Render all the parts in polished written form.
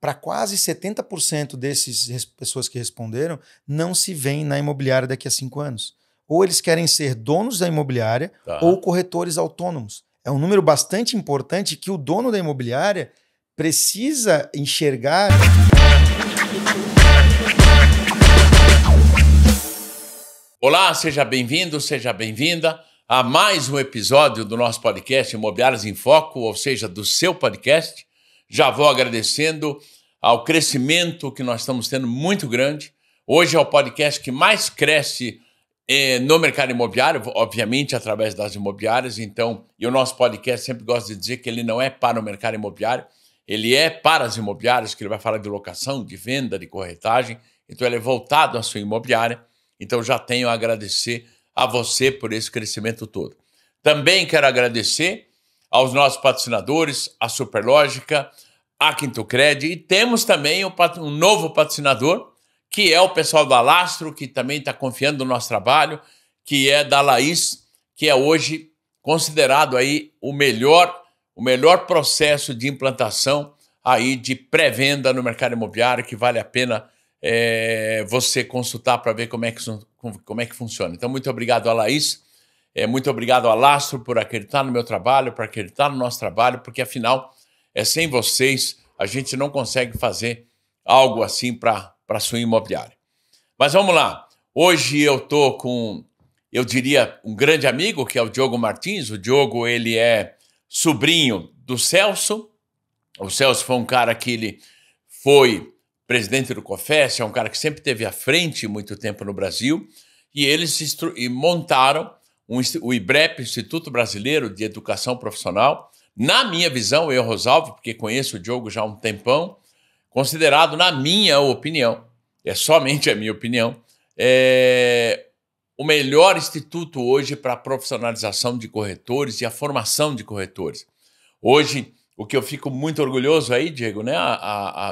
para quase 70% dessas pessoas que responderam, não se veem na imobiliária daqui a 5 anos. Ou eles querem ser donos da imobiliária ou corretores autônomos. É um número bastante importante que o dono da imobiliária precisa enxergar. Olá, seja bem-vindo, seja bem-vinda a mais um episódio do nosso podcast Imobiliárias em Foco, ou seja, do seu podcast. Já vou agradecendo ao crescimento que nós estamos tendo muito grande. Hoje é o podcast que mais cresce no mercado imobiliário, obviamente através das imobiliárias. Então, e o nosso podcast sempre gosta de dizer que ele não é para o mercado imobiliário, ele é para as imobiliárias, que ele vai falar de locação, de venda, de corretagem. Então, ele é voltado à sua imobiliária. Então, já tenho a agradecer a você por esse crescimento todo. Também quero agradecer aos nossos patrocinadores, a Superlógica, a Quintocred, e temos também um novo patrocinador, que é o pessoal da Lastro, que também está confiando no nosso trabalho, que é da Laís, que é hoje considerado aí o melhor processo de implantação aí de pré-venda no mercado imobiliário, que vale a pena você consultar para ver como é que funciona. Então, muito obrigado a Laís, muito obrigado a Lastro por acreditar no meu trabalho, por acreditar no nosso trabalho, porque afinal, sem vocês, a gente não consegue fazer algo assim para a sua imobiliária. Mas vamos lá. Hoje eu estou com, eu diria, um grande amigo, que é o Diogo Martins. O Diogo, ele é sobrinho do Celso. O Celso foi um cara que ele foi presidente do COFES, é um cara que sempre esteve à frente muito tempo no Brasil, e eles montaram o IBREP, Instituto Brasileiro de Educação Profissional. Na minha visão, eu, Rosalvo, porque conheço o Diogo já há um tempão, considerado, na minha opinião, é somente a minha opinião, o melhor instituto hoje para a profissionalização de corretores e a formação de corretores. Hoje, o que eu fico muito orgulhoso aí, Diego, né?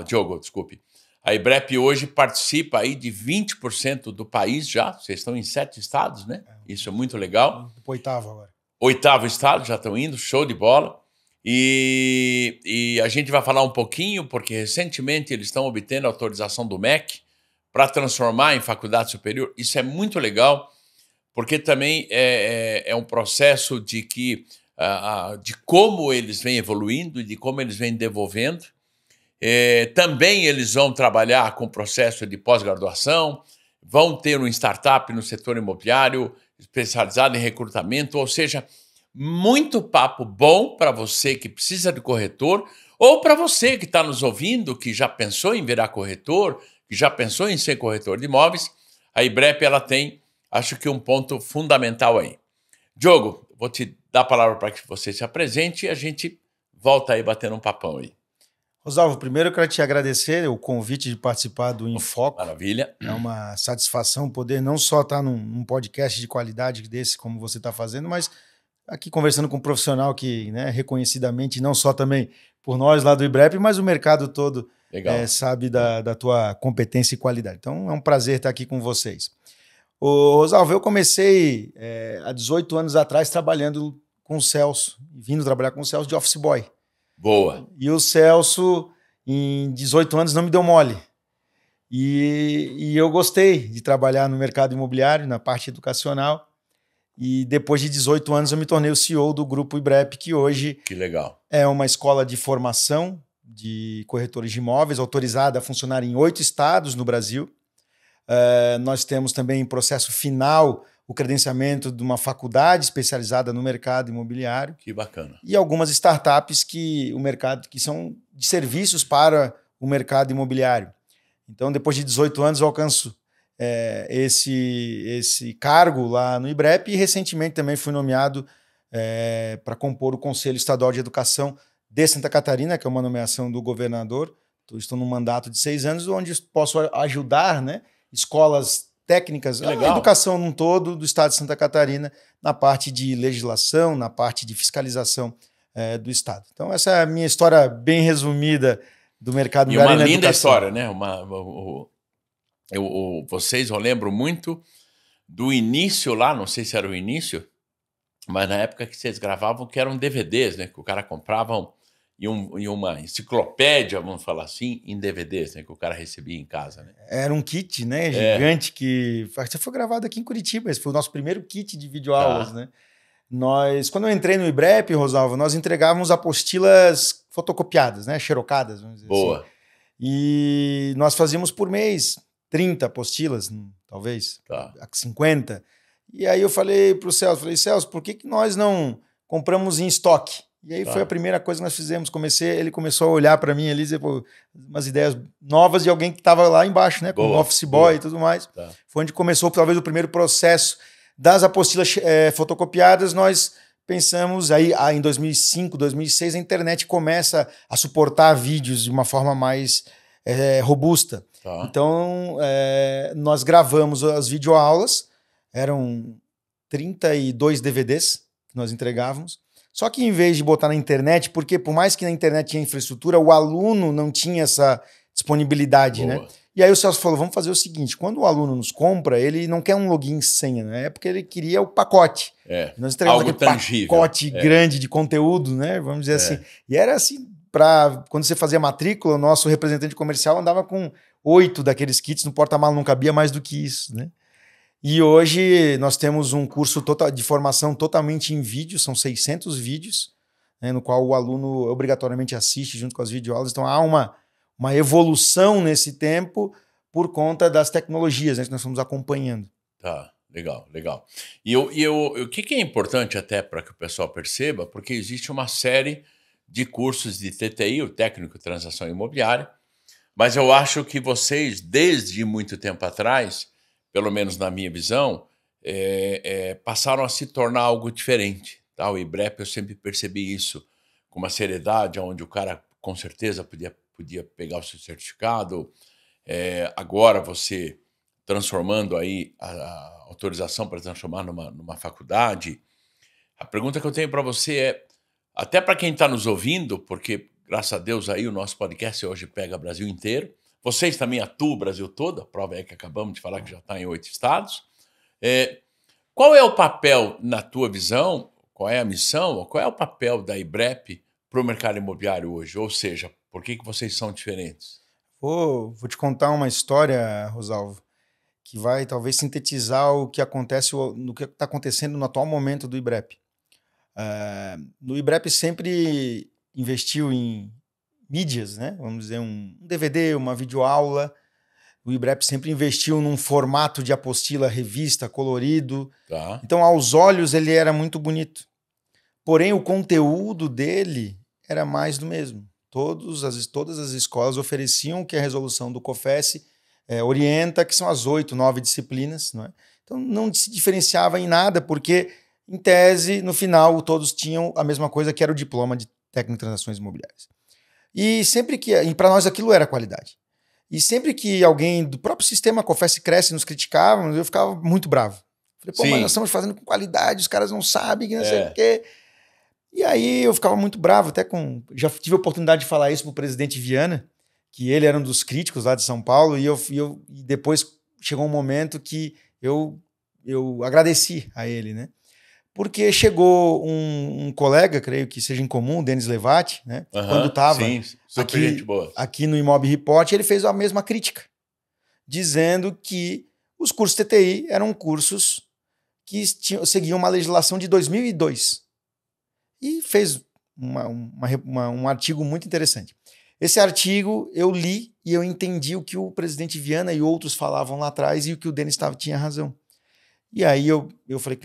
Diogo, desculpe. A IBREP hoje participa aí de 20% do país já. Vocês estão em 7 estados, né? Isso é muito legal. 8º agora. 8º estado, já estão indo, show de bola. E a gente vai falar um pouquinho, porque recentemente eles estão obtendo autorização do MEC para transformar em faculdade superior. Isso é muito legal, porque também é um processo de como eles vêm evoluindo e de como eles vêm devolvendo. Também eles vão trabalhar com o processo de pós-graduação, vão ter um startup no setor imobiliário especializado em recrutamento, ou seja, muito papo bom para você que precisa de corretor, ou para você que está nos ouvindo, que já pensou em virar corretor, que já pensou em ser corretor de imóveis. A IBREP, ela tem, acho que um ponto fundamental aí. Diogo, vou te dar a palavra para que você se apresente e a gente volta aí batendo um papão aí. Rosalvo, primeiro eu quero te agradecer o convite de participar do Infoco. Maravilha. É uma satisfação poder não só estar num podcast de qualidade desse, como você está fazendo, mas aqui conversando com um profissional que, né, reconhecidamente, não só também por nós lá do IBREP, mas o mercado todo sabe da tua competência e qualidade. Então é um prazer estar aqui com vocês. Ô, Rosalvo, eu comecei há 18 anos atrás trabalhando com o Celso, vindo trabalhar com o Celso de office boy. Boa. E o Celso, em 18 anos, não me deu mole. E eu gostei de trabalhar no mercado imobiliário, na parte educacional. E depois de 18 anos eu me tornei o CEO do Grupo IBREP, que hoje que legal. É uma escola de formação de corretores de imóveis, autorizada a funcionar em 8 estados no Brasil. Nós temos também em processo final o credenciamento de uma faculdade especializada no mercado imobiliário. Que bacana. E algumas startups que são de serviços para o mercado imobiliário. Então, depois de 18 anos, eu alcanço esse cargo lá no IBREP e recentemente também fui nomeado para compor o Conselho Estadual de Educação de Santa Catarina, que é uma nomeação do governador. Estou num mandato de 6 anos, onde posso ajudar, né, escolas técnicas, a educação num todo do estado de Santa Catarina, na parte de legislação, na parte de fiscalização do estado. Então, essa é a minha história bem resumida do mercado imobiliário. E uma linda história, né? Vocês, eu lembro muito do início lá, não sei se era o início, mas na época que vocês gravavam, que eram DVDs, né? Que o cara comprava e uma enciclopédia, vamos falar assim, em DVDs, né, que o cara recebia em casa, né? Era um kit, né, gigante que foi gravado aqui em Curitiba. Esse foi o nosso primeiro kit de videoaulas, né? Quando eu entrei no IBREP, Rosalvo, nós entregávamos apostilas fotocopiadas, né, xerocadas, vamos dizer Boa. assim. E nós fazíamos por mês 30 apostilas, talvez, 50. E aí eu falei para o Celso, por que nós não compramos em estoque? E aí foi a primeira coisa que nós fizemos. Ele começou a olhar para mim ali e dizer, pô, umas ideias novas de alguém que estava lá embaixo, né, como office boy e tudo mais. Foi onde começou talvez o primeiro processo das apostilas fotocopiadas. Nós pensamos, aí em 2005, 2006, a internet começa a suportar vídeos de uma forma mais robusta. Então, nós gravamos as videoaulas, eram 32 DVDs que nós entregávamos. Só que em vez de botar na internet, porque por mais que na internet tinha infraestrutura, o aluno não tinha essa disponibilidade, né? E aí o Celso falou, vamos fazer o seguinte, quando o aluno nos compra, ele não quer um login e senha, né? É porque ele queria o pacote. Nós entregamos algo aquele tangível. Pacote grande de conteúdo, né? Vamos dizer assim. E era assim, quando você fazia matrícula, o nosso representante comercial andava com 8 daqueles kits, no porta-malas não cabia mais do que isso, né? E hoje nós temos um curso de formação totalmente em vídeo, são 600 vídeos, né, no qual o aluno obrigatoriamente assiste junto com as videoaulas. Então há uma evolução nesse tempo por conta das tecnologias, né, que nós estamos acompanhando. Tá, legal. E o que é importante até para que o pessoal perceba, porque existe uma série de cursos de TTI, o Técnico de Transação Imobiliária, mas eu acho que vocês, desde muito tempo atrás, pelo menos na minha visão, passaram a se tornar algo diferente. Tá? O IBREP, eu sempre percebi isso com uma seriedade, onde o cara, com certeza, podia pegar o seu certificado. Agora, você transformando aí a autorização para transformar numa faculdade. A pergunta que eu tenho para você é, até para quem está nos ouvindo, porque, graças a Deus, aí o nosso podcast hoje pega o Brasil inteiro, vocês também atuam o Brasil todo, a prova é que acabamos de falar que já está em 8 estados. Qual é o papel, na tua visão, qual é a missão, ou qual é o papel da IBREP para o mercado imobiliário hoje? Ou seja, por que vocês são diferentes? Vou te contar uma história, Rosalvo, que vai talvez sintetizar o que está acontecendo no atual momento do IBREP. No IBREP sempre investiu em mídias, né? Vamos dizer, um DVD, uma videoaula. O IBREP sempre investiu num formato de apostila, revista, colorido. Então, aos olhos, ele era muito bonito. Porém, o conteúdo dele era mais do mesmo. Todas as escolas ofereciam o que a resolução do COFES orienta, que são as 8, 9 disciplinas. Não é? Então, não se diferenciava em nada, porque, em tese, no final, todos tinham a mesma coisa, que era o diploma de técnico de transações imobiliárias. E para nós aquilo era qualidade. E sempre que alguém do próprio sistema COFES Cresce nos criticava, eu ficava muito bravo. Falei, pô, mas nós estamos fazendo com qualidade, os caras não sabem, que não sei o quê. E aí eu ficava muito bravo, já tive a oportunidade de falar isso pro presidente Viana, que ele era um dos críticos lá de São Paulo, e depois chegou um momento que eu agradeci a ele, né? Porque chegou um colega, creio que seja em comum, Denis Levati, né? Quando estava aqui no Imob Report, ele fez a mesma crítica, dizendo que os cursos TTI eram cursos que seguiam uma legislação de 2002. E fez um artigo muito interessante. Esse artigo eu li e eu entendi o que o presidente Viana e outros falavam lá atrás e o que o Denis tinha razão. E aí eu falei,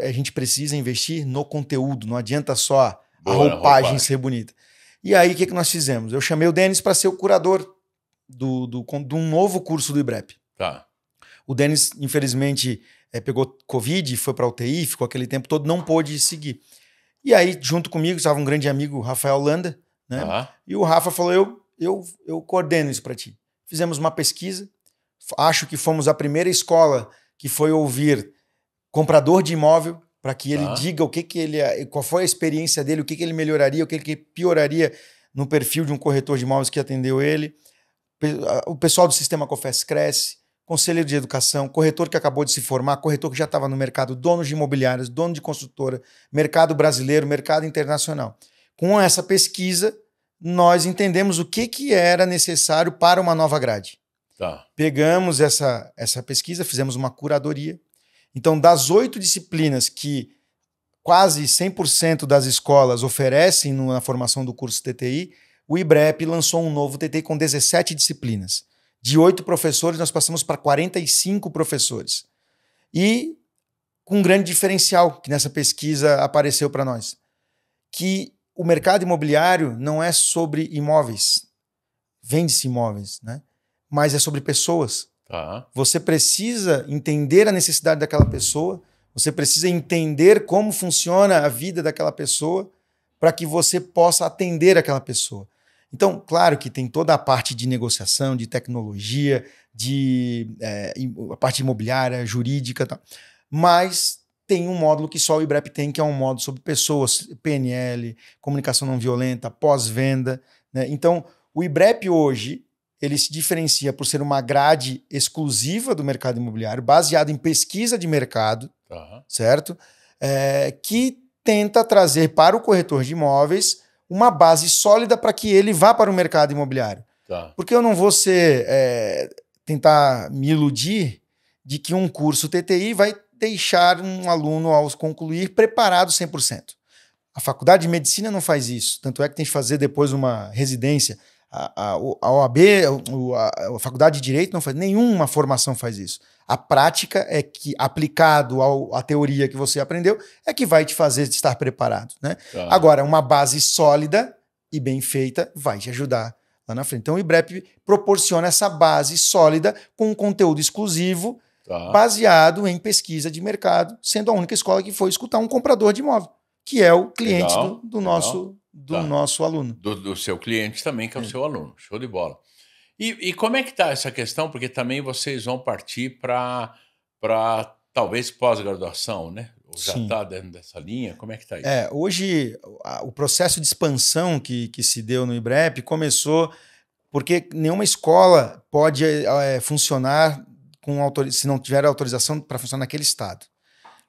a gente precisa investir no conteúdo, não adianta só a roupagem ser bonita. E aí o que nós fizemos? Eu chamei o Denis para ser o curador de um novo curso do IBREP. O Denis, infelizmente, pegou Covid, foi para a UTI, ficou aquele tempo todo, não pôde seguir. E aí, junto comigo, estava um grande amigo, Rafael Landa, né? E o Rafa falou, eu coordeno isso para ti. Fizemos uma pesquisa, acho que fomos a primeira escola que foi ouvir comprador de imóvel, para que ele diga qual foi a experiência dele, o que ele melhoraria, o que ele pioraria no perfil de um corretor de imóveis que atendeu ele. O pessoal do sistema COFES Cresce, conselheiro de educação, corretor que acabou de se formar, corretor que já estava no mercado, donos de imobiliárias, dono de construtora, mercado brasileiro, mercado internacional. Com essa pesquisa, nós entendemos o que era necessário para uma nova grade. Tá. Pegamos essa pesquisa, fizemos uma curadoria. Então, das 8 disciplinas que quase 100% das escolas oferecem na formação do curso TTI, o IBREP lançou um novo TTI com 17 disciplinas. De 8 professores, nós passamos para 45 professores. E com um grande diferencial que nessa pesquisa apareceu para nós, que o mercado imobiliário não é sobre imóveis, vende-se imóveis, né? Mas é sobre pessoas. Tá. Você precisa entender a necessidade daquela pessoa, você precisa entender como funciona a vida daquela pessoa para que você possa atender aquela pessoa. Então, claro que tem toda a parte de negociação, de tecnologia, a parte imobiliária, jurídica, tá? Mas tem um módulo que só o IBREP tem, que é um módulo sobre pessoas, PNL, comunicação não violenta, pós-venda, né? Então, o IBREP hoje, ele se diferencia por ser uma grade exclusiva do mercado imobiliário, baseado em pesquisa de mercado, certo? Que tenta trazer para o corretor de imóveis uma base sólida para que ele vá para o mercado imobiliário. Tá. Porque eu não vou tentar me iludir de que um curso TTI vai deixar um aluno, ao concluir, preparado 100%. A faculdade de medicina não faz isso. Tanto é que tem que fazer depois uma residência. A OAB, a faculdade de Direito não faz, nenhuma formação faz isso. A prática é que, aplicado à teoria que você aprendeu, é que vai te fazer estar preparado, né? Tá. Agora, uma base sólida e bem feita vai te ajudar lá na frente. Então, o IBREP proporciona essa base sólida com um conteúdo exclusivo, baseado em pesquisa de mercado, sendo a única escola que foi escutar um comprador de imóvel, que é o cliente do nosso aluno. Do seu cliente também, que é o seu aluno. Show de bola. E como é que está essa questão? Porque também vocês vão partir para talvez pós-graduação, né? Ou já está dentro dessa linha? Como é que está isso? Hoje, o processo de expansão que se deu no IBREP começou porque nenhuma escola pode funcionar se não tiver autorização para funcionar naquele estado.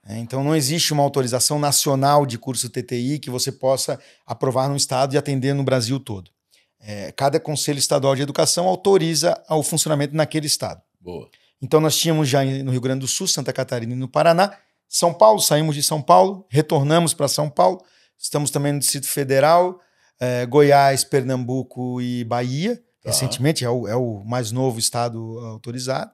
Então, não existe uma autorização nacional de curso TTI que você possa aprovar no estado e atender no Brasil todo. Cada Conselho Estadual de Educação autoriza o funcionamento naquele estado. Boa. Então, nós tínhamos já no Rio Grande do Sul, Santa Catarina e no Paraná. São Paulo, saímos de São Paulo, retornamos para São Paulo. Estamos também no Distrito Federal, Goiás, Pernambuco e Bahia. Recentemente, é o mais novo estado autorizado.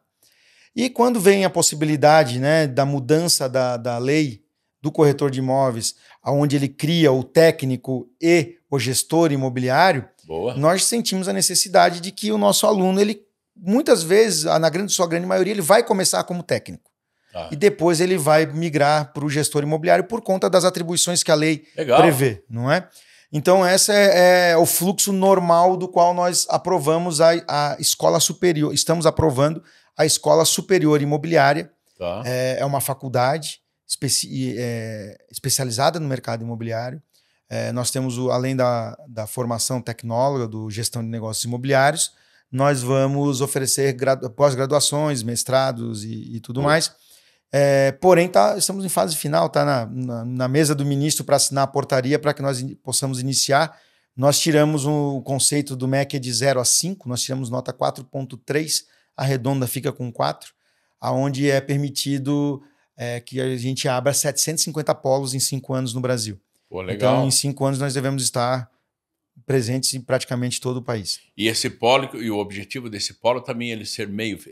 E quando vem a possibilidade, né, da mudança da lei do corretor de imóveis, onde ele cria o técnico e o gestor imobiliário, nós sentimos a necessidade de que o nosso aluno, ele muitas vezes, sua grande maioria, ele vai começar como técnico. E depois ele vai migrar para o gestor imobiliário por conta das atribuições que a lei prevê, não é? Então, esse é o fluxo normal do qual nós aprovamos a escola superior. Estamos aprovando a Escola Superior Imobiliária. É uma faculdade especializada no mercado imobiliário. Nós temos, além da formação tecnóloga, do gestão de negócios imobiliários, nós vamos oferecer pós-graduações, mestrados e tudo mais. Porém, estamos em fase final, está na mesa do ministro para assinar a portaria para que nós possamos iniciar. Nós tiramos o conceito do MEC de 0 a 5, nós tiramos nota 4.3, a redonda fica com 4, aonde é permitido que a gente abra 750 polos em 5 anos no Brasil. Legal. Então, em 5 anos, nós devemos estar presentes em praticamente todo o país. E esse polo, e o objetivo desse polo também é ele ser meio... como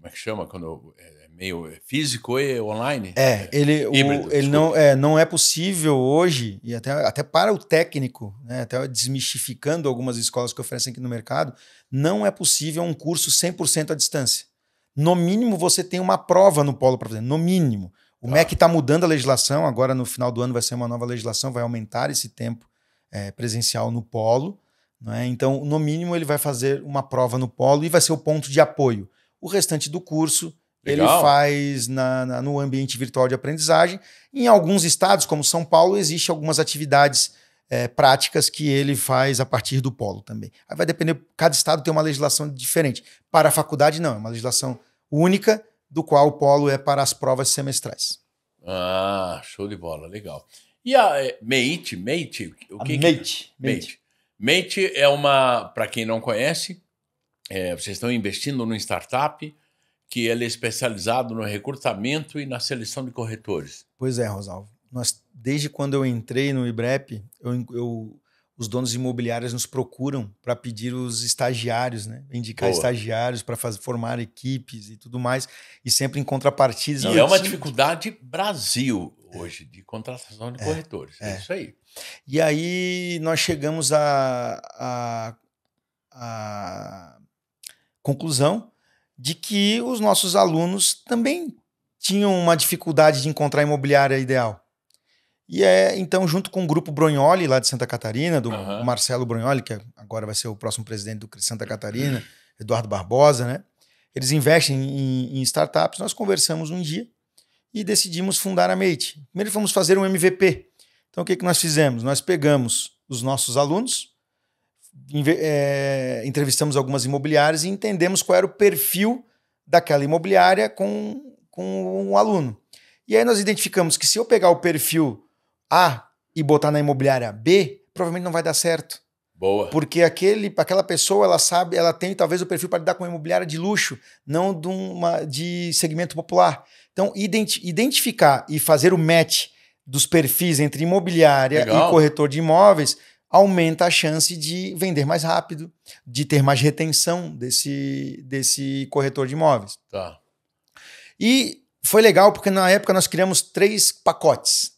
é que chama? Quando meio físico e online? Ele não é possível hoje, e até para o técnico, né, até desmistificando algumas escolas que oferecem aqui no mercado, não é possível um curso 100% à distância. No mínimo, você tem uma prova no polo para fazer, no mínimo. O MEC está mudando a legislação, agora no final do ano vai ser uma nova legislação, vai aumentar esse tempo presencial no polo, né? Então, no mínimo, ele vai fazer uma prova no polo e vai ser o ponto de apoio. O restante do curso ele faz no ambiente virtual de aprendizagem. Em alguns estados, como São Paulo, existem algumas atividades práticas que ele faz a partir do polo também. Aí vai depender, cada estado tem uma legislação diferente. Para a faculdade, não, é uma legislação única, do qual o polo é para as provas semestrais. Show de bola, legal. E a Mate, o que que é? Mate. Mate é uma, para quem não conhece, vocês estão investindo numa startup que ele é especializado no recrutamento e na seleção de corretores. Pois é, Rosalvo. Desde quando eu entrei no IBREP, os donos de imobiliárias nos procuram para pedir os estagiários, né? Indicar estagiários para formar equipes e tudo mais, e sempre em contrapartida. E é uma dificuldade Brasil hoje de contratação de corretores. É isso aí. E aí nós chegamos à conclusão de que os nossos alunos também tinham uma dificuldade de encontrar a imobiliária ideal. E então, junto com o Grupo Brognoli, lá de Santa Catarina, do Marcelo Brognoli, que agora vai ser o próximo presidente do Santa Catarina, Eduardo Barbosa, né? Eles investem em startups. Nós conversamos um dia e decidimos fundar a Mate. Primeiro fomos fazer um MVP. Então, o que nós fizemos? Nós pegamos os nossos alunos, entrevistamos algumas imobiliárias e entendemos qual era o perfil daquela imobiliária com um aluno. E aí nós identificamos que se eu pegar o perfil A e botar na imobiliária B, provavelmente não vai dar certo. Boa. Porque aquela pessoa, ela tem talvez o perfil para lidar com uma imobiliária de luxo, não de segmento popular. Então, identificar e fazer o match dos perfis entre imobiliária e corretor de imóveis aumenta a chance de vender mais rápido, de ter mais retenção desse corretor de imóveis. Tá. E foi legal porque na época nós criamos 3 pacotes.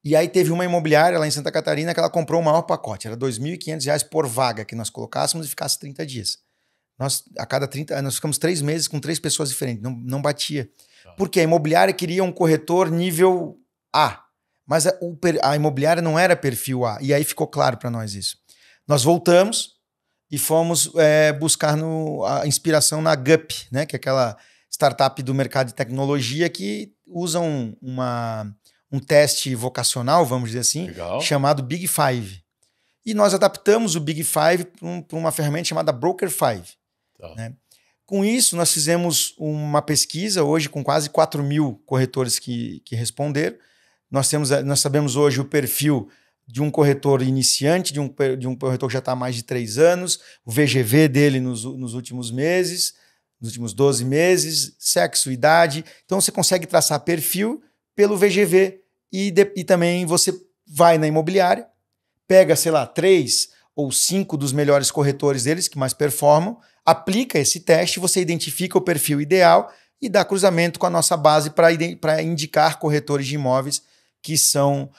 E aí teve uma imobiliária lá em Santa Catarina que ela comprou o maior pacote. Era R$ 2.500 por vaga que nós colocássemos e ficasse 30 dias. Nós ficamos 3 meses com 3 pessoas diferentes. Não batia. Porque a imobiliária queria um corretor nível A. Mas a imobiliária não era perfil A. E aí ficou claro para nós isso. Nós voltamos e fomos buscar a inspiração na GUP, né? Que é aquela startup do mercado de tecnologia que usa um teste vocacional, vamos dizer assim, chamado Big Five. E nós adaptamos o Big Five para uma ferramenta chamada Broker Five. Tá. Né? Com isso, nós fizemos uma pesquisa hoje com quase 4.000 corretores que responderam. Nós sabemos hoje o perfil de um corretor iniciante, de um corretor que já está há mais de 3 anos, o VGV dele nos últimos meses, nos últimos 12 meses, sexo, idade. Então, você consegue traçar perfil pelo VGV e também você vai na imobiliária, pega, sei lá, 3 ou 5 dos melhores corretores deles, que mais performam, aplica esse teste, você identifica o perfil ideal e dá cruzamento com a nossa base para indicar corretores de imóveis que são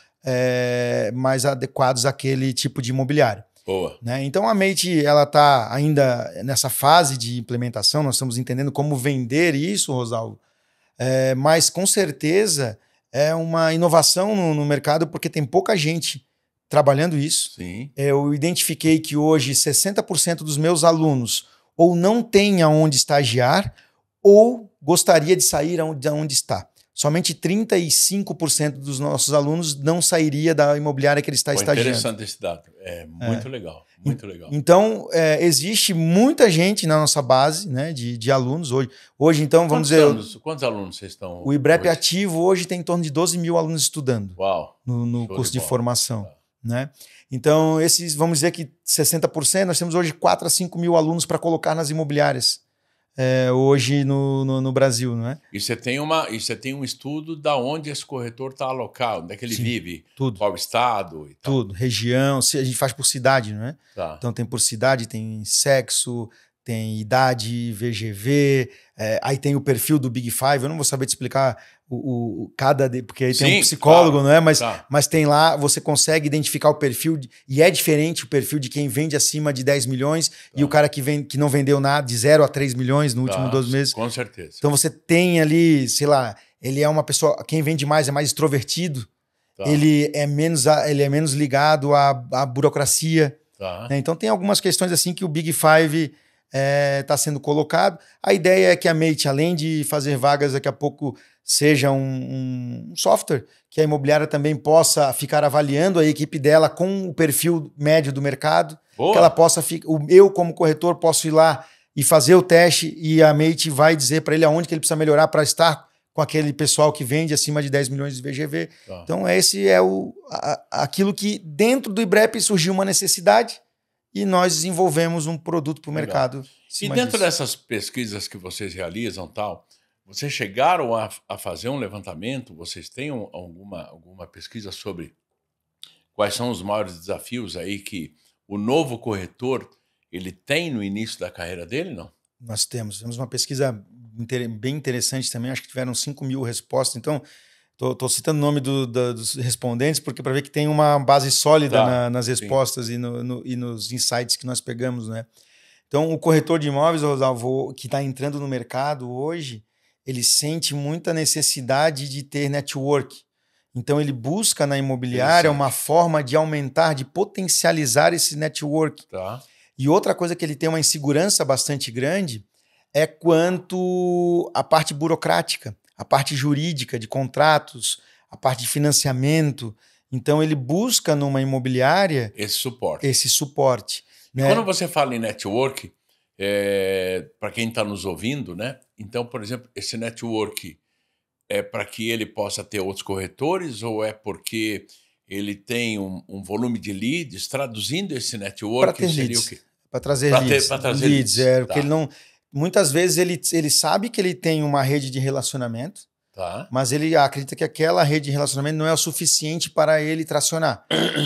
mais adequados àquele tipo de imobiliário. Boa. Né? Então a Mate está ainda nessa fase de implementação, nós estamos entendendo como vender isso, Rosalvo, mas com certeza é uma inovação no mercado porque tem pouca gente trabalhando isso. Sim. Eu identifiquei que hoje 60% dos meus alunos ou não tem aonde estagiar ou gostaria de sair de onde está. Somente 35% dos nossos alunos não sairia da imobiliária que ele está estagiando. Interessante esse dado. É muito legal, muito legal. Então, existe muita gente na nossa base, né, de alunos hoje. Hoje, então, Quantos alunos vocês estão? O IBREP ativo hoje tem em torno de 12 mil alunos estudando. Uau, no curso de formação. Tá. Né? Então, vamos dizer que 60%, nós temos hoje 4 a 5 mil alunos para colocar nas imobiliárias. Hoje no Brasil, não é? E você tem um estudo da onde esse corretor está alocado, onde é que ele vive, tudo. Qual estado e tal. Tudo, região, a gente faz por cidade, não é? Tá. Então tem por cidade, tem sexo, tem idade, VGV, aí tem o perfil do Big Five, eu não vou saber te explicar porque aí tem um psicólogo, não é? Mas tem lá, você consegue identificar o perfil, e é diferente o perfil de quem vende acima de 10 milhões e o cara que não vendeu nada, de 0 a 3 milhões no último 12 meses. Com certeza. Então você tem ali, sei lá, ele é uma pessoa, quem vende mais é mais extrovertido, ele é menos ligado à burocracia. Né? Então tem algumas questões assim que o Big Five está sendo colocado. A ideia é que a Mate, além de fazer vagas daqui a pouco, seja um software que a imobiliária também possa ficar avaliando a equipe dela com o perfil médio do mercado. Boa. Que ela possa eu, como corretor, posso ir lá e fazer o teste e a Mate vai dizer para ele aonde que ele precisa melhorar para estar com aquele pessoal que vende acima de 10 milhões de VGV. Tá. Então, esse é aquilo que dentro do IBREP surgiu uma necessidade e nós desenvolvemos um produto para o mercado. E dentro dessas pesquisas que vocês realizam, tal, vocês chegaram a fazer um levantamento? Vocês têm alguma pesquisa sobre quais são os maiores desafios aí que o novo corretor ele tem no início da carreira dele, não? Nós temos uma pesquisa bem interessante também, acho que tiveram 5 mil respostas, então estou citando o nome dos respondentes porque para ver que tem uma base sólida nas respostas e nos insights que nós pegamos, né? Então, o corretor de imóveis, Rosalvo, que está entrando no mercado hoje, ele sente muita necessidade de ter network. Então, ele busca na imobiliária uma forma de aumentar, de potencializar esse network. Tá. E outra coisa que ele tem uma insegurança bastante grande é quanto à parte burocrática, a parte jurídica de contratos, a parte de financiamento. Então, ele busca numa imobiliária esse suporte. Né? Quando você fala em network, para quem está nos ouvindo, né? Então, por exemplo, esse network é para que ele possa ter outros corretores ou é porque ele tem um volume de leads? Traduzindo esse network, seria leads. O quê? Para trazer leads. Para trazer leads. Porque ele não, muitas vezes ele sabe que ele tem uma rede de relacionamento, mas ele acredita que aquela rede de relacionamento não é o suficiente para ele tracionar.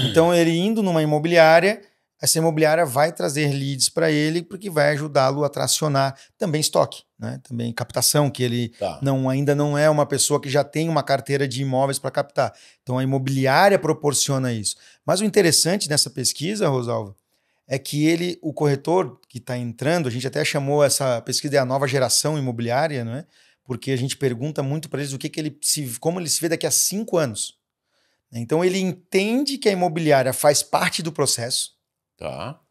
Então, ele indo numa imobiliária, essa imobiliária vai trazer leads para ele porque vai ajudá-lo a tracionar também estoque, né? Também captação, que ele ainda não é uma pessoa que já tem uma carteira de imóveis para captar. Então, a imobiliária proporciona isso. Mas o interessante nessa pesquisa, Rosalvo, é que o corretor que está entrando, a gente até chamou essa pesquisa de a nova geração imobiliária, não é? Porque a gente pergunta muito para eles como ele se vê daqui a 5 anos. Então, ele entende que a imobiliária faz parte do processo.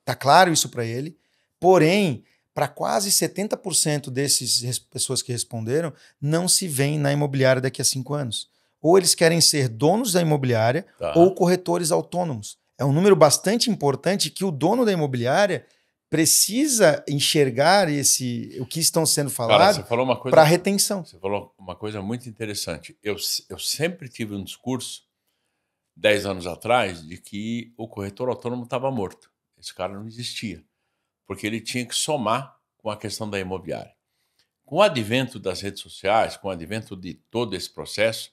Tá claro isso para ele. Porém, para quase 70% dessas pessoas que responderam, não se veem na imobiliária daqui a 5 anos. Ou eles querem ser donos da imobiliária ou corretores autônomos. É um número bastante importante que o dono da imobiliária precisa enxergar o que estão sendo falado para retenção. Você falou uma coisa muito interessante. Eu sempre tive um discurso, 10 anos atrás, de que o corretor autônomo estava morto. Esse cara não existia, porque ele tinha que somar com a questão da imobiliária. Com o advento das redes sociais, com o advento de todo esse processo,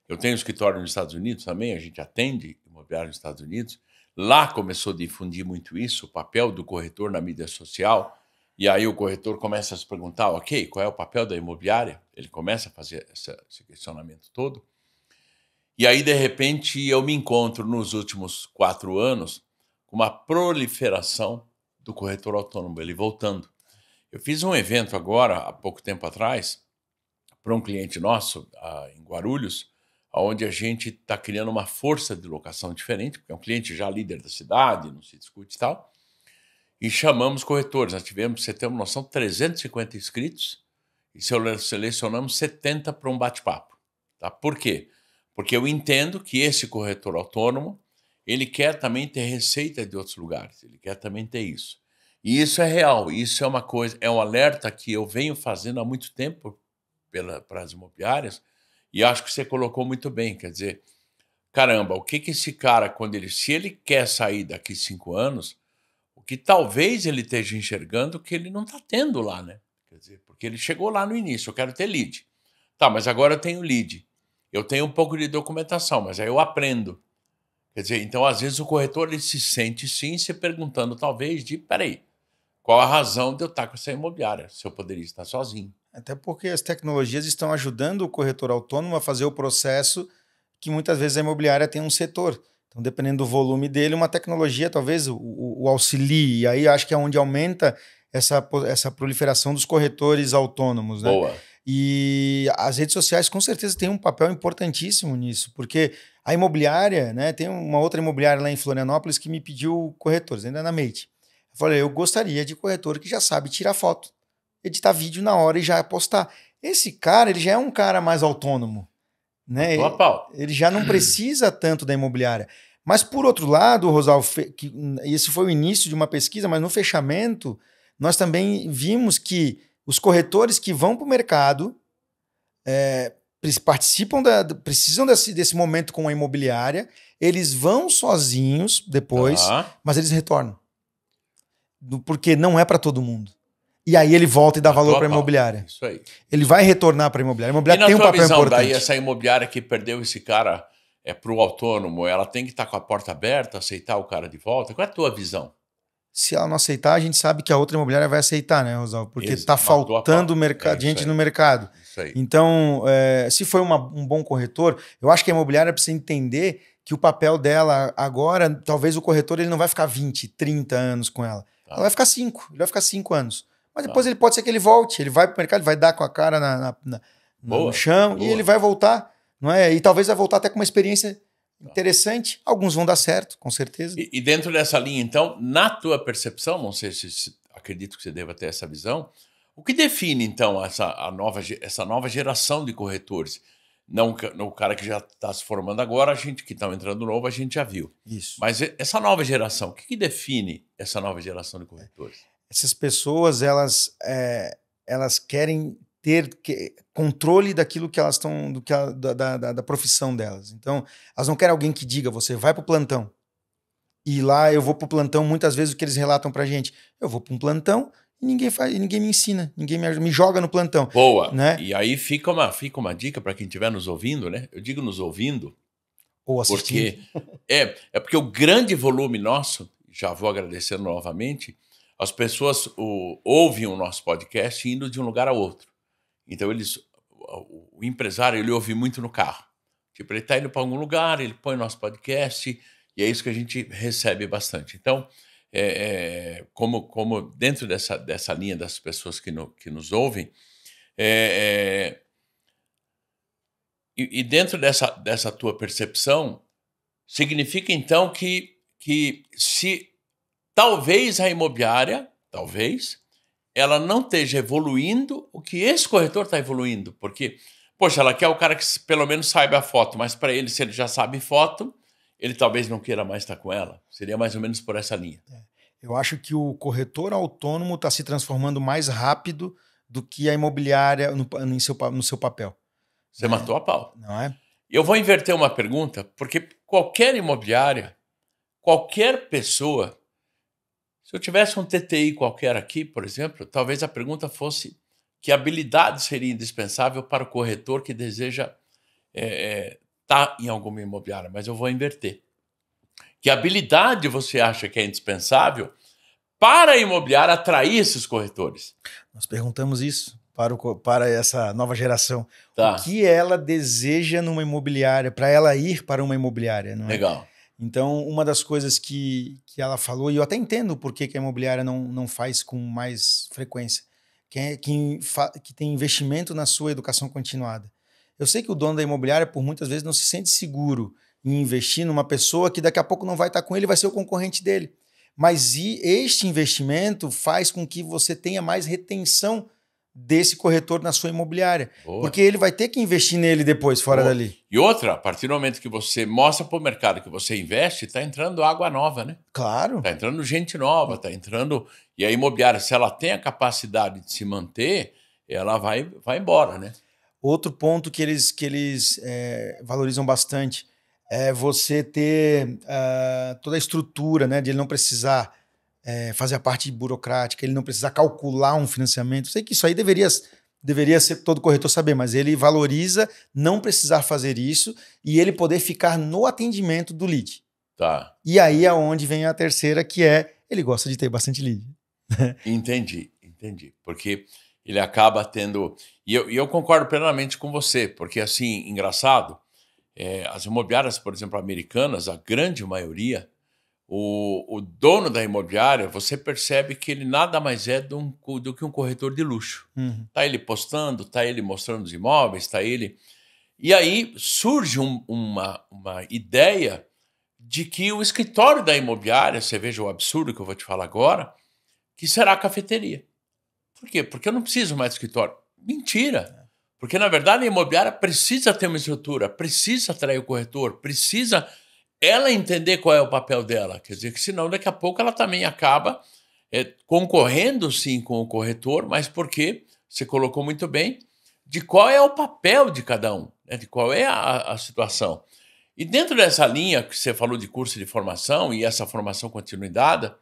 eu tenho um escritório nos Estados Unidos também, a gente atende imobiliário nos Estados Unidos. Lá começou a difundir muito isso, o papel do corretor na mídia social, e aí o corretor começa a se perguntar, ok, qual é o papel da imobiliária? Ele começa a fazer esse questionamento todo. E aí, de repente, eu me encontro nos últimos 4 anos com uma proliferação do corretor autônomo, ele voltando. Eu fiz um evento agora, há pouco tempo atrás, para um cliente nosso, em Guarulhos, onde a gente está criando uma força de locação diferente, porque é um cliente já líder da cidade, não se discute e tal, e chamamos corretores. Nós tivemos, você tem uma noção, 350 inscritos, e selecionamos 70 para um bate-papo. Tá? Por quê? Porque eu entendo que esse corretor autônomo, ele quer também ter receita de outros lugares, ele quer também ter isso. E isso é real, isso é uma coisa, é um alerta que eu venho fazendo há muito tempo para as imobiliárias, e acho que você colocou muito bem, quer dizer, caramba, o que esse cara, se ele quer sair daqui 5 anos, o que talvez ele esteja enxergando que ele não está tendo lá, né? Quer dizer, porque ele chegou lá no início, eu quero ter lead. Tá, mas agora eu tenho lead, eu tenho um pouco de documentação, mas aí eu aprendo. Quer dizer, então, às vezes, o corretor ele se sente, sim, se perguntando, talvez, peraí, qual a razão de eu estar com essa imobiliária, se eu poderia estar sozinho? Até porque as tecnologias estão ajudando o corretor autônomo a fazer o processo que muitas vezes a imobiliária tem um setor. Então, dependendo do volume dele, uma tecnologia talvez o auxilie. E aí acho que é onde aumenta essa proliferação dos corretores autônomos. Né? Boa. E as redes sociais com certeza têm um papel importantíssimo nisso, porque a imobiliária, né, tem uma outra imobiliária lá em Florianópolis que me pediu corretores, ainda na Mate. Eu falei, eu gostaria de corretor que já sabe tirar foto, editar vídeo na hora e já postar. Esse cara, ele já é um cara mais autônomo. Né? Ele já não precisa tanto da imobiliária. Mas, por outro lado, Rosalvo, esse foi o início de uma pesquisa, mas no fechamento, nós também vimos que os corretores que vão para o mercado participam precisam desse momento com a imobiliária, eles vão sozinhos depois, mas eles retornam. Porque não é para todo mundo. E aí ele volta e dá valor para a imobiliária. Isso aí. Ele vai retornar para a imobiliária. A imobiliária tem um papel importante. Daí essa imobiliária que perdeu esse cara para o autônomo, ela tem que estar com a porta aberta, aceitar o cara de volta? Qual é a tua visão? Se ela não aceitar, a gente sabe que a outra imobiliária vai aceitar, né, Rosalvo? Porque está faltando gente no mercado. Isso aí. Então, se foi um bom corretor, eu acho que a imobiliária precisa entender que o papel dela agora, talvez o corretor ele não vai ficar 20, 30 anos com ela. Ela vai ficar 5, ele vai ficar 5 anos. Mas depois ele pode ser que ele volte, ele vai para o mercado, vai dar com a cara no chão e ele vai voltar, não é? E talvez vai voltar até com uma experiência interessante. Alguns vão dar certo, com certeza. E dentro dessa linha, então, na tua percepção, não sei se acredito que você deva ter essa visão, o que define, então, essa nova geração de corretores? Não o cara que já está se formando agora, a gente que está entrando novo, a gente já viu. Isso. Mas essa nova geração, o que define essa nova geração de corretores? Essas pessoas, elas querem ter controle daquilo que elas estão, da profissão delas. Então, elas não querem alguém que diga, você vai para o plantão. E lá eu vou para o plantão, muitas vezes o que eles relatam para a gente, eu vou para um plantão e ninguém me ensina, ninguém me joga no plantão. Boa, né? E aí fica uma dica para quem estiver nos ouvindo, né? Eu digo nos ouvindo, ou assistindo. Porque porque o grande volume nosso, já vou agradecendo novamente, as pessoas ouvem o nosso podcast indo de um lugar a outro. Então, o empresário, ele ouve muito no carro. Tipo, ele está indo para algum lugar, ele põe o nosso podcast, e é isso que a gente recebe bastante. Então, como dentro dessa linha das pessoas que nos ouvem, e dentro dessa tua percepção, significa, então, que se talvez a imobiliária, ela não esteja evoluindo o que esse corretor está evoluindo. Porque, poxa, ela quer o cara que pelo menos saiba a foto, mas para ele, se ele já sabe foto, ele talvez não queira mais estar com ela. Seria mais ou menos por essa linha. Eu acho que o corretor autônomo está se transformando mais rápido do que a imobiliária no seu papel. Você matou a pau. Não é? Eu vou inverter uma pergunta, porque qualquer imobiliária, qualquer pessoa, se eu tivesse um TTI qualquer aqui, por exemplo, talvez a pergunta fosse que habilidade seria indispensável para o corretor que deseja estar em alguma imobiliária, mas eu vou inverter. Que habilidade você acha que é indispensável para a imobiliária atrair esses corretores? Nós perguntamos isso para essa nova geração. Tá. O que ela deseja numa imobiliária, para ela ir para uma imobiliária. Não é? Legal. Então, uma das coisas que ela falou, e eu até entendo por que a imobiliária não faz com mais frequência, que tem investimento na sua educação continuada. Eu sei que o dono da imobiliária, por muitas vezes, não se sente seguro em investir numa pessoa que daqui a pouco não vai estar com ele, vai ser o concorrente dele. Mas este investimento faz com que você tenha mais retenção desse corretor na sua imobiliária. Boa. Porque ele vai ter que investir nele depois, fora Boa. dali. E outra, a partir do momento que você mostra para o mercado que você investe, está entrando água nova, né? Claro. Está entrando gente nova, está entrando... E a imobiliária, se ela tem a capacidade de se manter, ela vai embora, né? Outro ponto que eles valorizam bastante é você ter toda a estrutura, né, de ele não precisar fazer a parte burocrática, ele não precisar calcular um financiamento. Eu sei que isso aí deveria ser todo corretor saber, mas ele valoriza não precisar fazer isso e ele poder ficar no atendimento do lead. Tá. E aí é onde vem a terceira, que ele gosta de ter bastante lead. Entendi. Porque ele acaba tendo... E eu concordo plenamente com você, porque, assim, engraçado, as imobiliárias, por exemplo, americanas, a grande maioria, o dono da imobiliária, você percebe que ele nada mais é do que um corretor de luxo. Uhum. Tá ele postando, tá ele mostrando os imóveis, tá ele... E aí surge uma ideia de que o escritório da imobiliária, você veja o absurdo que eu vou te falar agora, que será a cafeteria. Por quê? Porque eu não preciso mais de escritório. Mentira! Porque, na verdade, a imobiliária precisa ter uma estrutura, precisa atrair o corretor, precisa ela entender qual é o papel dela. Quer dizer, que senão daqui a pouco ela também acaba concorrendo, sim, com o corretor, mas porque, você colocou muito bem, de qual é o papel de cada um, né? De qual é a situação. E dentro dessa linha que você falou de curso de formação e essa formação continuada,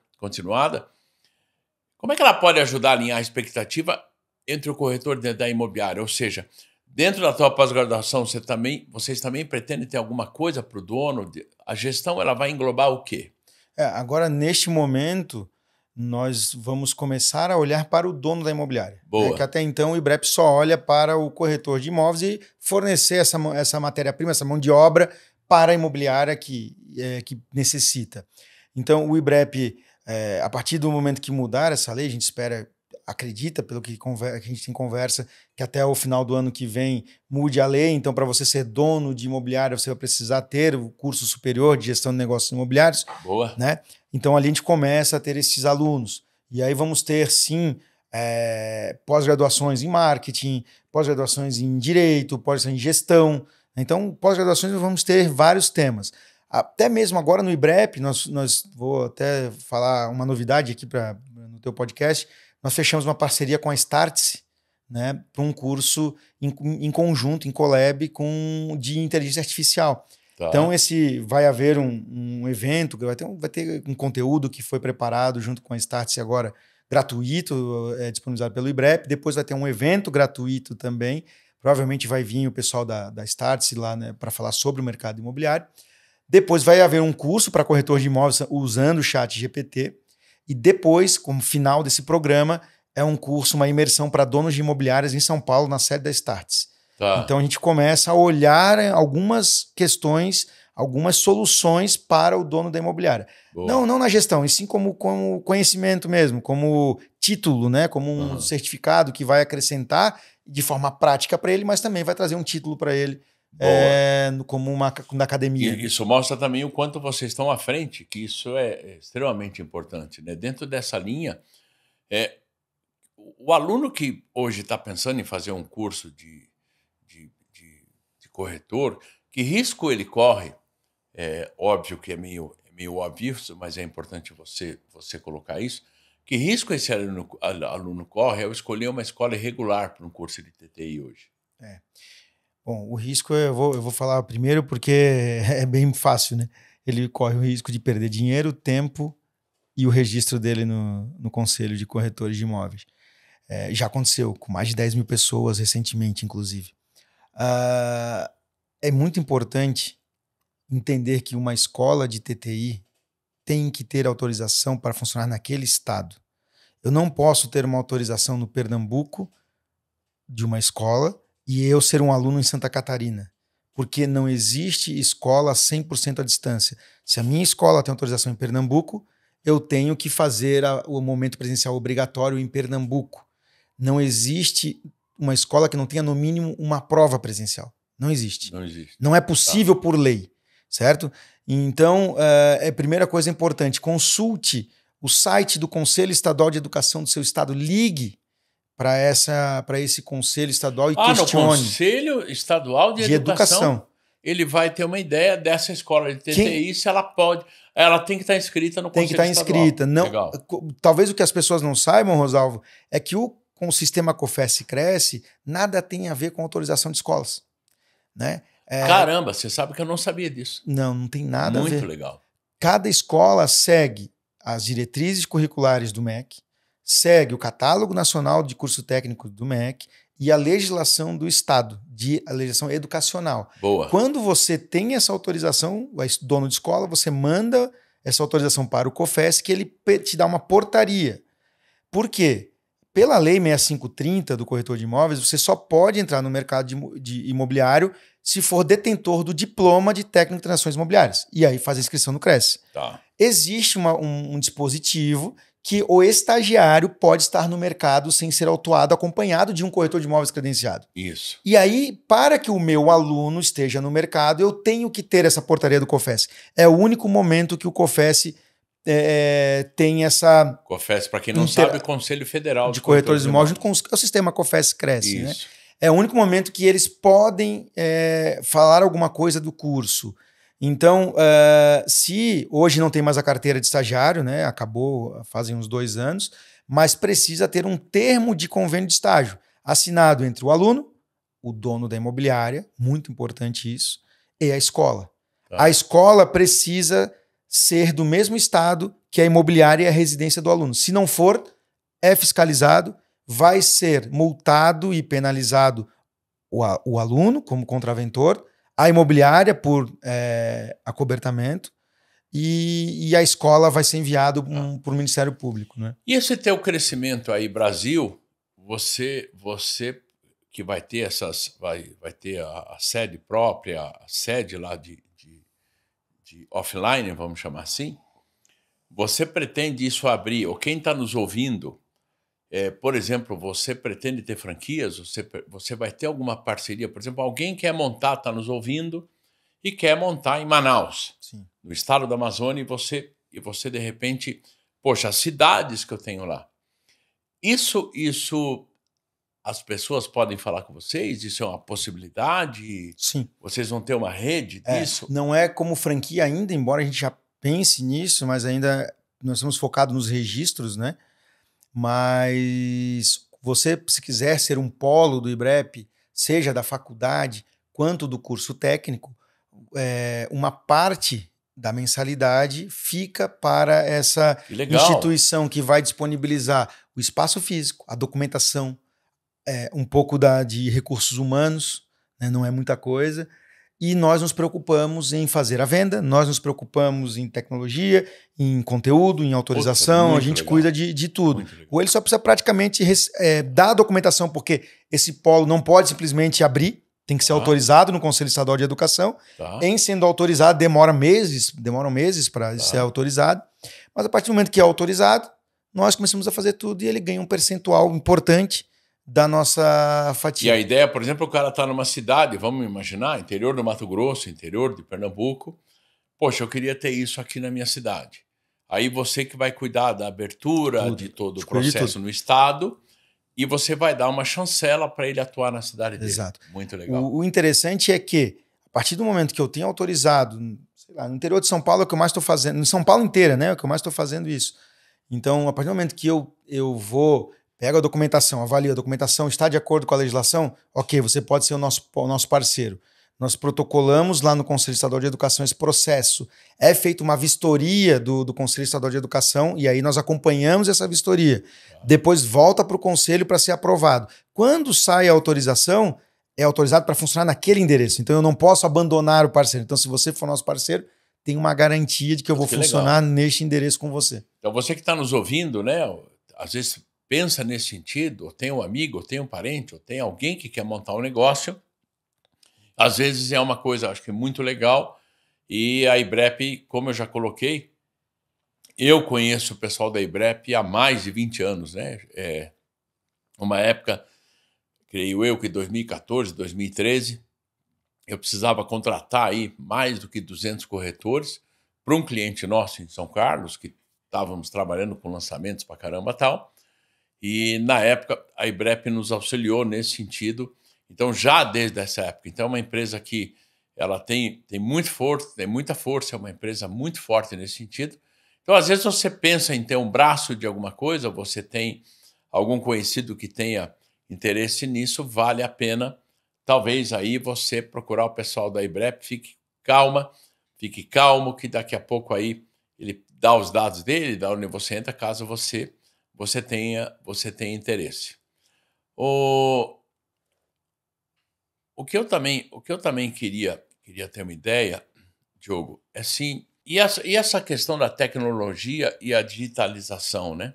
como é que ela pode ajudar a alinhar a expectativa entre o corretor da imobiliária? Ou seja, dentro da tua pós-graduação, vocês também pretendem ter alguma coisa para o dono? A gestão ela vai englobar o quê? Agora, neste momento, nós vamos começar a olhar para o dono da imobiliária. Boa. Né? Que até então o IBREP só olha para o corretor de imóveis e fornecer essa matéria-prima, essa mão de obra para a imobiliária que necessita. Então, o IBREP, a partir do momento que mudar essa lei, a gente acredita, pelo que a gente tem conversa, que até o final do ano que vem mude a lei. Então, para você ser dono de imobiliária, você vai precisar ter o curso superior de gestão de negócios imobiliários. Boa. Né? Então, ali a gente começa a ter esses alunos. E aí vamos ter, sim, pós-graduações em marketing, pós-graduações em direito, pós-graduações em gestão. Então, pós-graduações vamos ter vários temas. Até mesmo agora no IBREP, vou até falar uma novidade aqui no teu podcast, nós fechamos uma parceria com a Startse, né, para um curso em conjunto, em collab, de inteligência artificial. Tá. Então, vai haver um evento, vai ter um conteúdo que foi preparado junto com a Startse agora, gratuito, disponibilizado pelo IBREP. Depois vai ter um evento gratuito também. Provavelmente vai vir o pessoal da Startse lá, né, para falar sobre o mercado imobiliário. Depois vai haver um curso para corretor de imóveis usando o ChatGPT. E depois, como final desse programa, é um curso, uma imersão para donos de imobiliárias em São Paulo, na sede da Startse. Tá. Então a gente começa a olhar algumas questões, algumas soluções para o dono da imobiliária. Não na gestão, e sim como conhecimento mesmo, como título, né? Como um certificado que vai acrescentar de forma prática para ele, mas também vai trazer um título para ele. Como uma academia. E isso mostra também o quanto vocês estão à frente, que isso é extremamente importante, né? Dentro dessa linha, o aluno que hoje está pensando em fazer um curso de corretor, que risco ele corre? É óbvio que é meio óbvio, mas é importante você colocar isso. Que risco esse aluno corre ao escolher uma escola irregular para um curso de TTI hoje? Bom, o risco eu vou falar primeiro porque é bem fácil, né? Ele corre o risco de perder dinheiro, tempo e o registro dele no Conselho de Corretores de Imóveis. Já aconteceu com mais de 10 mil pessoas recentemente, inclusive. É muito importante entender que uma escola de TTI tem que ter autorização para funcionar naquele estado. Eu não posso ter uma autorização no Pernambuco de uma escola e eu ser um aluno em Santa Catarina, porque não existe escola 100% à distância. Se a minha escola tem autorização em Pernambuco, eu tenho que fazer o momento presencial obrigatório em Pernambuco. Não existe uma escola que não tenha, no mínimo, uma prova presencial. Não existe. Não é possível por lei, certo? Então, a primeira coisa importante, consulte o site do Conselho Estadual de Educação do seu estado, ligue para esse Conselho Estadual e questione. No Conselho Estadual de Educação, ele vai ter uma ideia dessa escola de TTI, se ela pode. Ela tem que estar inscrita no Conselho Estadual. Tem que estar inscrita. Não, talvez o que as pessoas não saibam, Rosalvo, é que com o sistema COFES-Cresce, nada tem a ver com autorização de escolas. Né? Caramba, você sabe que eu não sabia disso. Não tem nada a ver. Muito legal. Cada escola segue as diretrizes curriculares do MEC, segue o Catálogo Nacional de Curso Técnico do MEC e a legislação do Estado, a legislação educacional. Boa. Quando você tem essa autorização, o dono de escola, você manda essa autorização para o COFES, que ele te dá uma portaria. Por quê? Pela Lei 6530 do corretor de imóveis, você só pode entrar no mercado de imobiliário se for detentor do diploma de técnico de transações imobiliárias. E aí faz a inscrição no Cresce. Tá. Existe um dispositivo que o estagiário pode estar no mercado sem ser autuado, acompanhado de um corretor de imóveis credenciado. Isso. E aí, para que o meu aluno esteja no mercado, eu tenho que ter essa portaria do COFES. É o único momento que o COFES tem essa... COFES, para quem não sabe, Conselho Federal de Corretores de Imóveis, junto com o sistema COFES Cresce. Né? É o único momento que eles podem falar alguma coisa do curso. Então, se hoje não tem mais a carteira de estagiário, né, acabou fazem uns 2 anos, mas precisa ter um termo de convênio de estágio assinado entre o aluno, o dono da imobiliária, muito importante isso, e a escola. Tá. A escola precisa ser do mesmo estado que a imobiliária e a residência do aluno. Se não for, é fiscalizado, vai ser multado e penalizado o aluno como contraventor, a imobiliária por acobertamento e a escola vai ser enviado para o Ministério Público. Né? E esse teu crescimento aí, Brasil, você que vai ter vai ter a sede própria, a sede lá de offline, vamos chamar assim, você pretende isso abrir, ou quem está nos ouvindo, por exemplo, você pretende ter franquias, você vai ter alguma parceria, por exemplo, alguém quer montar, está nos ouvindo, e quer montar em Manaus, Sim. no estado da Amazônia, e você de repente, poxa, as cidades que eu tenho lá, isso as pessoas podem falar com vocês? Isso é uma possibilidade? Sim. Vocês vão ter uma rede disso? Não é como franquia ainda, embora a gente já pense nisso, mas ainda nós estamos focados nos registros, né? Mas você, se quiser ser um polo do IBREP, seja da faculdade quanto do curso técnico, uma parte da mensalidade fica para essa instituição que vai disponibilizar o espaço físico, a documentação, um pouco de recursos humanos, né? Não é muita coisa, e nós nos preocupamos em fazer a venda, nós nos preocupamos em tecnologia, em conteúdo, em autorização, a gente cuida de tudo. Ou ele só precisa praticamente dar a documentação, porque esse polo não pode simplesmente abrir, tem que ser autorizado no Conselho Estadual de Educação. Em sendo autorizado, demoram meses para ser autorizado, mas a partir do momento que é autorizado, nós começamos a fazer tudo e ele ganha um percentual importante da nossa fatia. E a ideia, por exemplo, o cara está numa cidade, vamos imaginar, interior do Mato Grosso, interior de Pernambuco. Poxa, eu queria ter isso aqui na minha cidade. Aí você que vai cuidar da abertura de todo o processo no estado e você vai dar uma chancela para ele atuar na cidade dele. Exato. Muito legal. O interessante é que, a partir do momento que eu tenho autorizado, sei lá, no interior de São Paulo é o que eu mais estou fazendo, em São Paulo inteira, né, é o que eu mais estou fazendo isso. Então, a partir do momento que eu vou... Pega a documentação, avalia a documentação, está de acordo com a legislação? Ok, você pode ser o nosso parceiro. Nós protocolamos lá no Conselho Estadual de Educação esse processo. É feita uma vistoria do Conselho Estadual de Educação e aí nós acompanhamos essa vistoria. Depois volta para o Conselho para ser aprovado. Quando sai a autorização, é autorizado para funcionar naquele endereço. Então eu não posso abandonar o parceiro. Então se você for nosso parceiro, tem uma garantia de que eu vou funcionar neste endereço com você. Então você que está nos ouvindo, né? Às vezes... pensa nesse sentido, ou tem um amigo, ou tem um parente, ou tem alguém que quer montar um negócio, às vezes é uma coisa, acho que muito legal, e a IBREP, como eu já coloquei, eu conheço o pessoal da IBREP há mais de 20 anos, né? Uma época, creio eu que 2014, 2013, eu precisava contratar aí mais do que 200 corretores para um cliente nosso em São Carlos, que estávamos trabalhando com lançamentos para caramba e tal. E, na época, a IBREP nos auxiliou nesse sentido. Então, já desde essa época. Então, é uma empresa que ela tem muita força, é uma empresa muito forte nesse sentido. Então, às vezes, você pensa em ter um braço de alguma coisa, você tem algum conhecido que tenha interesse nisso, vale a pena, talvez, aí você procurar o pessoal da IBREP, fique calmo, que daqui a pouco aí ele dá os dados dele, dá onde você entra, caso você tenha interesse. O que eu também queria ter uma ideia, Diogo, é assim, e essa questão da tecnologia e a digitalização, né?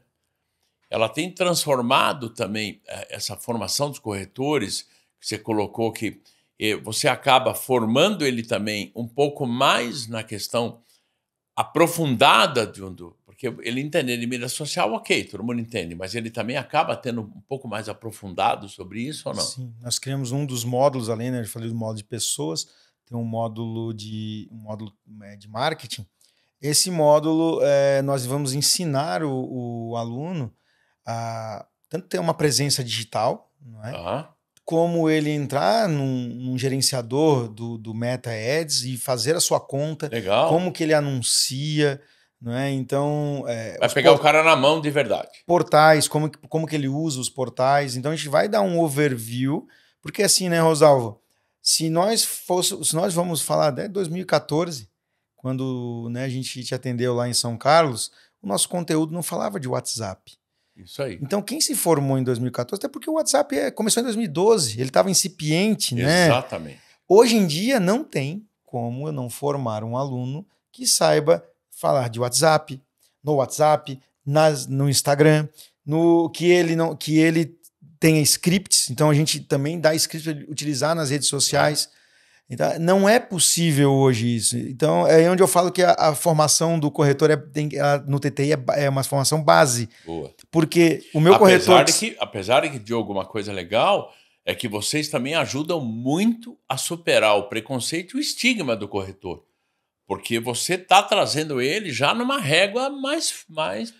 Ela tem transformado também essa formação dos corretores, que você colocou que você acaba formando ele também um pouco mais na questão aprofundada porque ele entende de mídia social, ok, todo mundo entende, mas ele também acaba tendo um pouco mais aprofundado sobre isso ou não? Sim, nós criamos um dos módulos, além, né, eu falei do módulo de pessoas, tem um módulo de marketing. Esse módulo, nós vamos ensinar o aluno a tanto ter uma presença digital, não é? Como ele entrar num gerenciador do Meta Ads e fazer a sua conta. Legal. Como que ele anuncia, não é? Então... vai pegar o cara na mão de verdade. Portais, como que ele usa os portais. Então a gente vai dar um overview Porque assim, né, Rosalvo? Se nós vamos falar de 2014, quando, né, a gente te atendeu lá em São Carlos, o nosso conteúdo não falava de WhatsApp. Isso aí. Então, quem se formou em 2014, até porque o WhatsApp começou em 2012, ele estava incipiente, né? Exatamente. Hoje em dia, não tem como eu não formar um aluno que saiba falar de WhatsApp, no WhatsApp, no Instagram, que ele tenha scripts. Então, a gente também dá scripts para utilizar nas redes sociais. Então, não é possível hoje isso. Então, é onde eu falo que a formação do corretor no TTI é uma formação base. Boa. Porque o meu corretor... Apesar de que, Diogo, uma coisa legal é que vocês também ajudam muito a superar o preconceito e o estigma do corretor. Porque você está trazendo ele já numa régua mais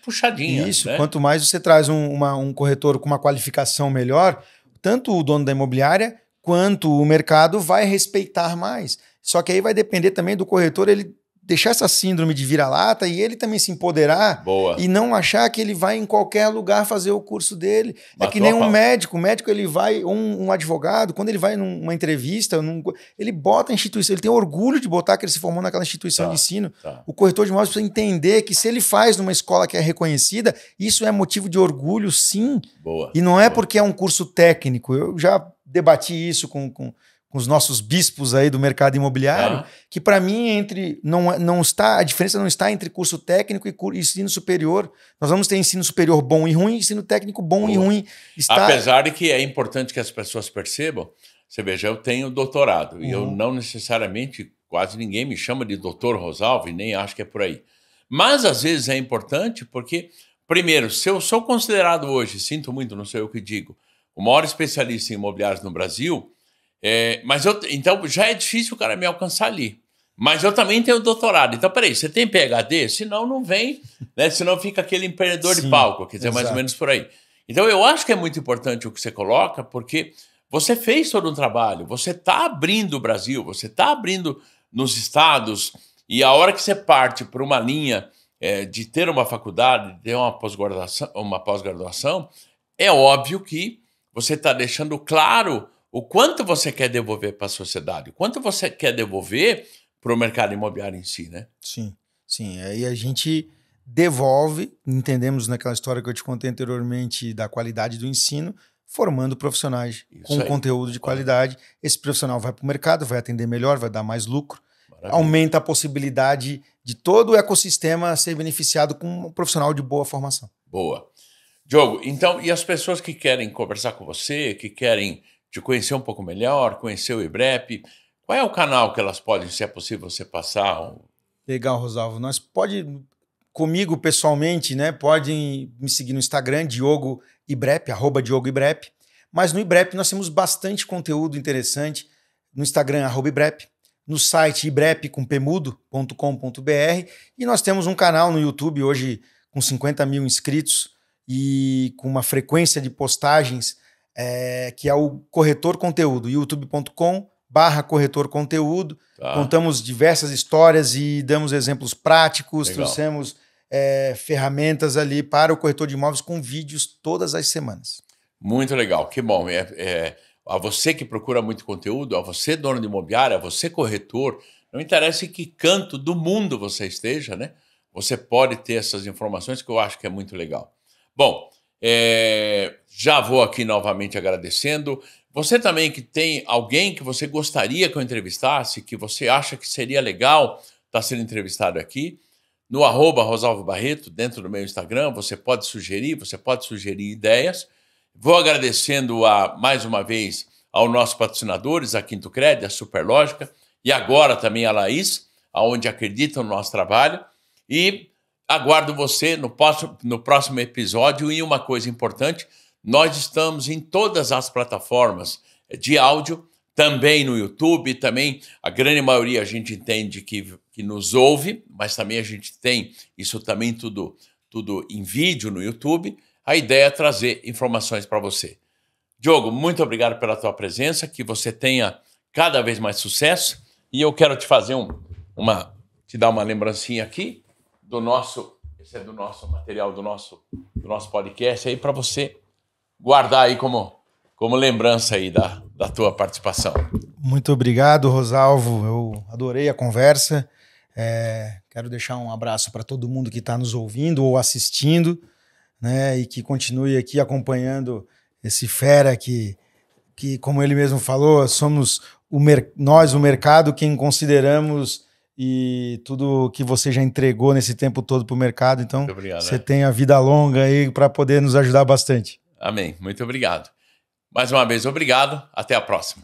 puxadinha. Isso, né? Quanto mais você traz um corretor com uma qualificação melhor, tanto o dono da imobiliária quanto o mercado vai respeitar mais. Só que aí vai depender também do corretor ele deixar essa síndrome de vira-lata e ele também se empoderar. Boa. E não achar que ele vai em qualquer lugar fazer o curso dele. Matou é que nem um médico. O médico, ele vai, um advogado, quando ele vai numa entrevista, ele bota a instituição, ele tem orgulho de botar que ele se formou naquela instituição de ensino. O corretor de imóveis precisa entender que se ele faz numa escola que é reconhecida, isso é motivo de orgulho, sim. Boa. E não é porque é um curso técnico. Eu já debati isso com os nossos bispos aí do mercado imobiliário, que para mim a diferença não está entre curso técnico e ensino superior. Nós vamos ter ensino superior bom e ruim, ensino técnico bom e ruim. Apesar de que é importante que as pessoas percebam, você veja, eu tenho doutorado e eu não necessariamente, quase ninguém me chama de doutor Rosalvo e nem acho que é por aí. Mas às vezes é importante porque, primeiro, se eu sou considerado hoje, sinto muito, não sei o que digo, o maior especialista em imobiliários no Brasil, então já é difícil o cara me alcançar ali. Mas eu também tenho doutorado. Então, peraí, você tem PhD? Senão não vem, né? Senão fica aquele empreendedor de palco, quer dizer, mais ou menos por aí. Então, eu acho que é muito importante o que você coloca, porque você fez todo um trabalho, você está abrindo o Brasil, você está abrindo nos estados, e a hora que você parte por uma linha de ter uma faculdade, de ter uma pós-graduação, é óbvio que você está deixando claro o quanto você quer devolver para a sociedade, o quanto você quer devolver para o mercado imobiliário em si, né? Sim. Aí a gente devolve, entendemos naquela história que eu te contei anteriormente da qualidade do ensino, formando profissionais com conteúdo de qualidade. Esse profissional vai para o mercado, vai atender melhor, vai dar mais lucro, aumenta a possibilidade de todo o ecossistema ser beneficiado com um profissional de boa formação. Boa. Diogo, então, e as pessoas que querem conversar com você, que querem te conhecer um pouco melhor, conhecer o IBREP, qual é o canal que elas podem, se é possível, você passar? Legal, Rosalvo. Comigo pessoalmente, né? Podem me seguir no Instagram, Diogo Ibrep, @DiogoIbrep. Mas no Ibrep nós temos bastante conteúdo interessante. No Instagram, @Ibrep. No site ibrep.com.br. E nós temos um canal no YouTube hoje com 50 mil inscritos e com uma frequência de postagens que é o Corretor Conteúdo, youtube.com/Corretor Conteúdo. Contamos diversas histórias e damos exemplos práticos, trouxemos ferramentas ali para o corretor de imóveis com vídeos todas as semanas. Muito legal, que bom. A você que procura muito conteúdo, a você dono de imobiliária, a você corretor, não interessa em que canto do mundo você esteja, né? Você pode ter essas informações que eu acho que é muito legal. Bom, já vou aqui novamente agradecendo. Você também que tem alguém que você gostaria que eu entrevistasse, que você acha que seria legal estar sendo entrevistado aqui, no @Rosalvo Barreto, dentro do meu Instagram, você pode sugerir ideias. Vou agradecendo mais uma vez aos nossos patrocinadores, a Quinto Cred, a Superlógica, e agora também a Laís, onde acreditam no nosso trabalho. E aguardo você no próximo episódio. E uma coisa importante, nós estamos em todas as plataformas de áudio, também no YouTube, também a grande maioria a gente entende que nos ouve, mas também a gente tem isso também tudo em vídeo no YouTube. A ideia é trazer informações para você. Diogo, muito obrigado pela tua presença, que você tenha cada vez mais sucesso. E eu quero te fazer te dar uma lembrancinha aqui esse é do nosso material, do nosso podcast aí, para você guardar aí como lembrança aí da tua participação. Muito obrigado, Rosalvo. Eu adorei a conversa. Quero deixar um abraço para todo mundo que está nos ouvindo ou assistindo, né, e que continue aqui acompanhando esse fera que como ele mesmo falou, somos nós, o mercado, quem consideramos, e tudo que você já entregou nesse tempo todo para o mercado. Então, você tem a vida longa aí para poder nos ajudar bastante. Amém. Muito obrigado. Mais uma vez, obrigado. Até a próxima.